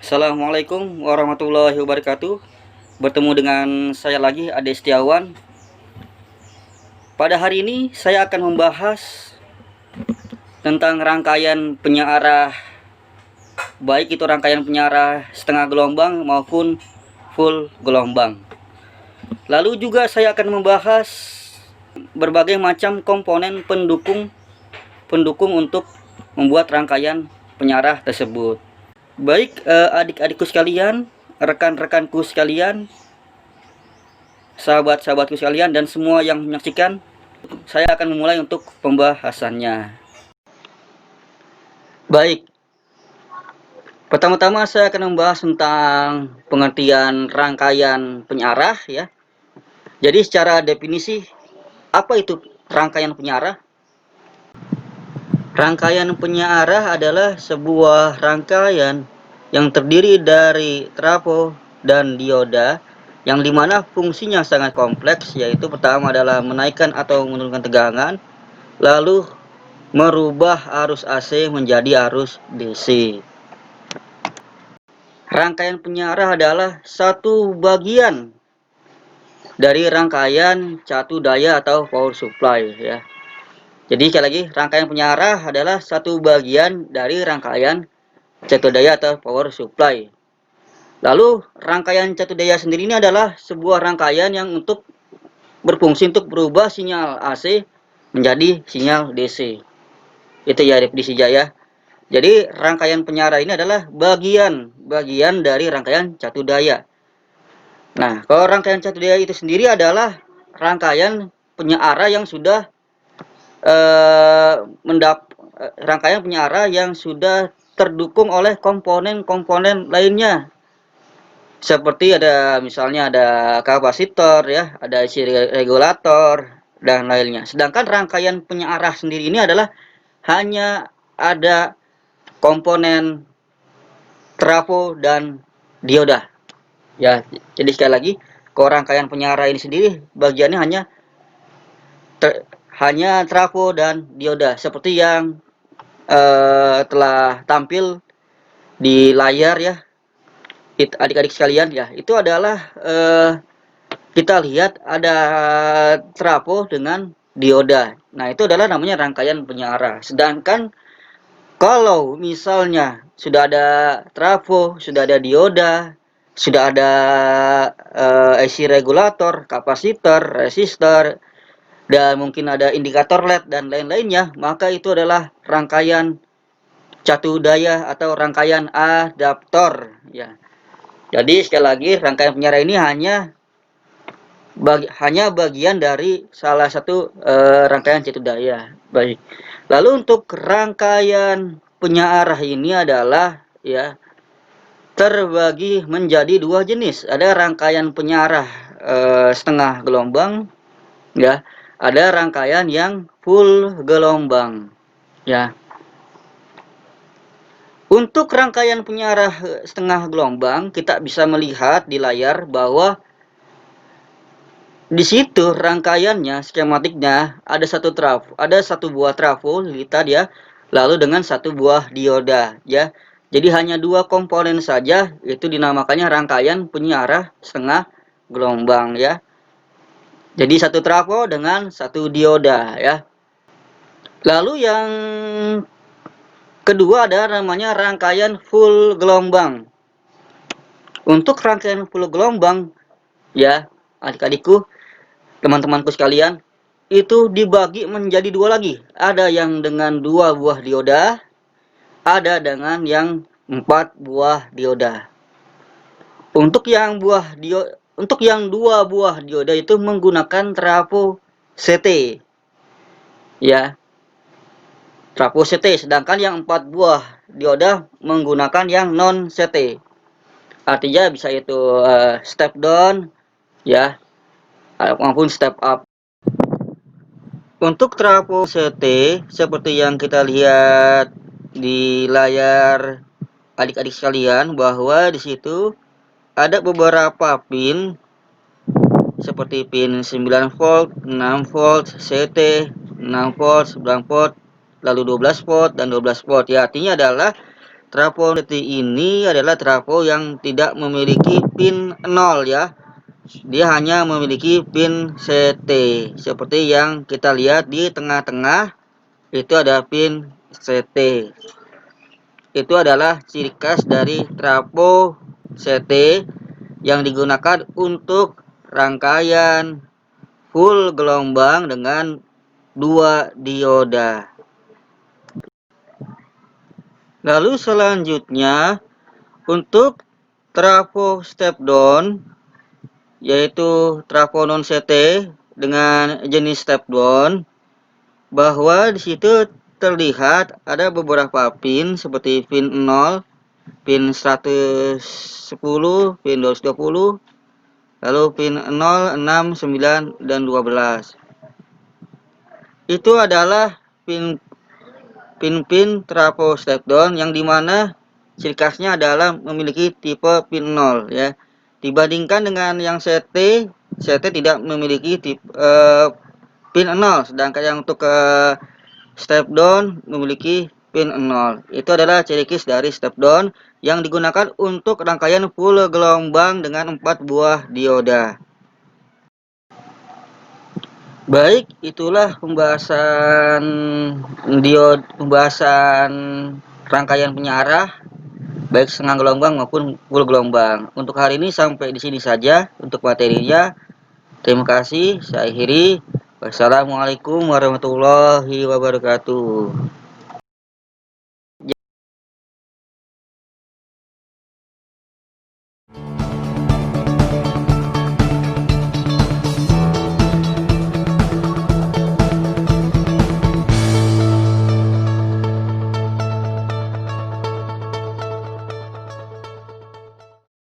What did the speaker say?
Assalamualaikum warahmatullahi wabarakatuh. Bertemu dengan saya lagi, Ade Setiawan. Pada hari ini saya akan membahas tentang rangkaian penyiarah, baik itu rangkaian penyiarah setengah gelombang maupun full gelombang. Lalu juga saya akan membahas berbagai macam komponen pendukung untuk membuat rangkaian penyiarah tersebut. Baik adik-adikku sekalian, rekan-rekanku sekalian, sahabat-sahabatku sekalian, dan semua yang menyaksikan, saya akan memulai untuk pembahasannya. Baik, pertama-tama saya akan membahas tentang pengertian rangkaian penyiarah ya. Jadi secara definisi, apa itu rangkaian penyiarah? Rangkaian penyiarah adalah sebuah rangkaian yang terdiri dari trafo dan dioda, yang dimana fungsinya sangat kompleks, yaitu pertama adalah menaikkan atau menurunkan tegangan, lalu merubah arus AC menjadi arus DC. Rangkaian penyiarah adalah satu bagian dari rangkaian catu daya atau power supply ya. Jadi sekali lagi, rangkaian penyiarah adalah satu bagian dari rangkaian catu daya atau power supply. Lalu rangkaian catu daya sendiri ini adalah sebuah rangkaian yang berfungsi untuk berubah sinyal AC menjadi sinyal DC. Itu ya definisi ya. Jadi rangkaian penyiarah ini adalah bagian dari rangkaian catu daya. Nah, kalau rangkaian catu daya itu sendiri adalah rangkaian penyiarah yang sudah rangkaian penyiarah yang sudah terdukung oleh komponen-komponen lainnya. Seperti misalnya ada kapasitor ya, ada isi regulator dan lainnya. Sedangkan rangkaian penyiarah sendiri ini adalah hanya ada komponen trafo dan dioda. Ya, jadi sekali lagi, kalau rangkaian penyiarah ini sendiri bagiannya hanya trafo dan dioda, seperti yang telah tampil di layar ya, adik-adik sekalian ya. Itu adalah kita lihat ada trafo dengan dioda. Nah, itu adalah namanya rangkaian penyiarah. Sedangkan kalau misalnya sudah ada trafo, sudah ada dioda, sudah ada IC regulator, kapasitor, resistor, dan mungkin ada indikator LED dan lain-lainnya, maka itu adalah rangkaian catu daya atau rangkaian adaptor ya. Jadi sekali lagi, rangkaian penyiarah ini hanya bagian dari salah satu rangkaian catu daya. Baik. Lalu untuk rangkaian penyiarah ini adalah ya terbagi menjadi dua jenis. Ada rangkaian penyiarah setengah gelombang ya, ada rangkaian yang full gelombang ya. Untuk rangkaian penyiarah setengah gelombang, kita bisa melihat di layar bahwa di situ rangkaiannya, skematiknya ada satu buah trafo lihat ya, lalu dengan satu buah dioda ya. Jadi hanya dua komponen saja, itu dinamakannya rangkaian penyiarah setengah gelombang ya. Jadi satu trafo dengan satu dioda ya. Lalu yang kedua ada namanya rangkaian full gelombang. Untuk rangkaian full gelombang ya, adik-adikku, teman-temanku sekalian, itu dibagi menjadi dua lagi. Ada yang dengan dua buah dioda, ada dengan yang 4 buah dioda. Untuk yang dua buah dioda itu menggunakan trafo CT ya, trafo CT. Sedangkan yang 4 buah dioda menggunakan yang non CT. Artinya bisa itu step down ya, maupun step up. Untuk trafo CT seperti yang kita lihat di layar adik-adik sekalian, bahwa di situ ada beberapa pin seperti pin 9 volt, 6 volt, CT, 6 volt, 9 volt, lalu 12 volt dan 12 volt ya. Artinya adalah trafo CT ini adalah trafo yang tidak memiliki pin 0 ya. Dia hanya memiliki pin CT. Seperti yang kita lihat di tengah-tengah itu ada pin CT. Itu adalah ciri khas dari trafo CT yang digunakan untuk rangkaian full gelombang dengan 2 dioda. Lalu selanjutnya untuk trafo step down, yaitu trafo non CT dengan jenis step down, bahwa di situ terlihat ada beberapa pin seperti pin 0, pin 110, pin 220, lalu pin 0, 6, 9, dan 12. Itu adalah pin-pin trafo step down yang dimana ciri khasnya adalah memiliki tipe pin 0 ya. Dibandingkan dengan yang CT tidak memiliki tipe pin 0, sedangkan yang untuk step down memiliki pin 0. Itu adalah ciri khas dari step down yang digunakan untuk rangkaian full gelombang dengan 4 buah dioda. Baik, itulah pembahasan rangkaian penyiarah baik setengah gelombang maupun full gelombang. Untuk hari ini sampai di sini saja untuk materinya. Terima kasih, saya akhiri. Wassalamualaikum warahmatullahi wabarakatuh.